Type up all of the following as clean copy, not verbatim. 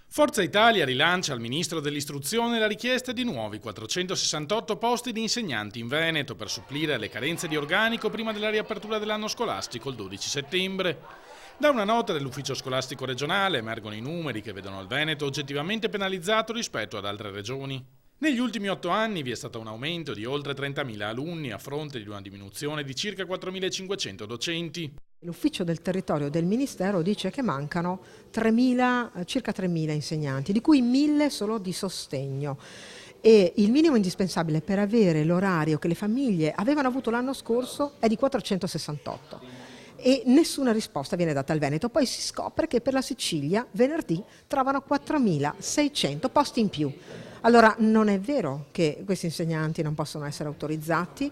Forza Italia rilancia al Ministro dell'Istruzione la richiesta di nuovi 468 posti di insegnanti in Veneto per supplire alle carenze di organico prima della riapertura dell'anno scolastico il 12 settembre. Da una nota dell'Ufficio Scolastico Regionale emergono i numeri che vedono il Veneto oggettivamente penalizzato rispetto ad altre regioni. Negli ultimi 8 anni vi è stato un aumento di oltre 30.000 alunni a fronte di una diminuzione di circa 4.500 docenti. L'ufficio del territorio del Ministero dice che mancano circa 3.000 insegnanti, di cui 1.000 solo di sostegno. E il minimo indispensabile per avere l'orario che le famiglie avevano avuto l'anno scorso è di 468. E nessuna risposta viene data al Veneto. Poi si scopre che per la Sicilia venerdì trovano 4.600 posti in più. Allora non è vero che questi insegnanti non possono essere autorizzati.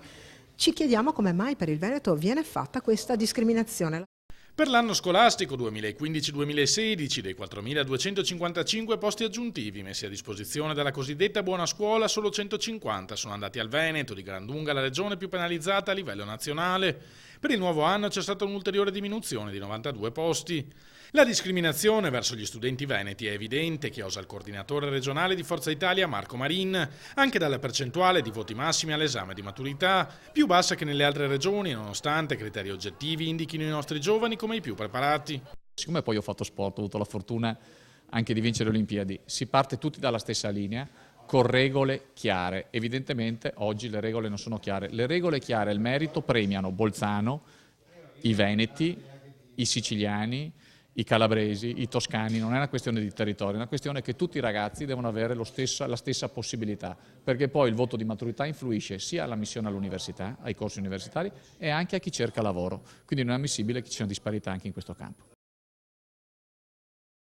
Ci chiediamo come mai per il Veneto viene fatta questa discriminazione. Per l'anno scolastico 2015-2016, dei 4.255 posti aggiuntivi messi a disposizione dalla cosiddetta buona scuola, solo 150 sono andati al Veneto, di gran lunga la regione più penalizzata a livello nazionale. Per il nuovo anno c'è stata un'ulteriore diminuzione di 92 posti. La discriminazione verso gli studenti veneti è evidente, chiosa il coordinatore regionale di Forza Italia Marco Marin, anche dalla percentuale di voti massimi all'esame di maturità, più bassa che nelle altre regioni, nonostante criteri oggettivi indichino i nostri giovani come i più preparati. Siccome poi ho fatto sport, ho avuto la fortuna anche di vincere le Olimpiadi, si parte tutti dalla stessa linea, con regole chiare. Evidentemente oggi le regole non sono chiare. Le regole chiare e il merito premiano Bolzano, i veneti, i siciliani, i calabresi, i toscani. Non è una questione di territorio, è una questione che tutti i ragazzi devono avere la stessa possibilità, perché poi il voto di maturità influisce sia all'ammissione all'università, ai corsi universitari e anche a chi cerca lavoro. Quindi non è ammissibile che ci siano disparità anche in questo campo.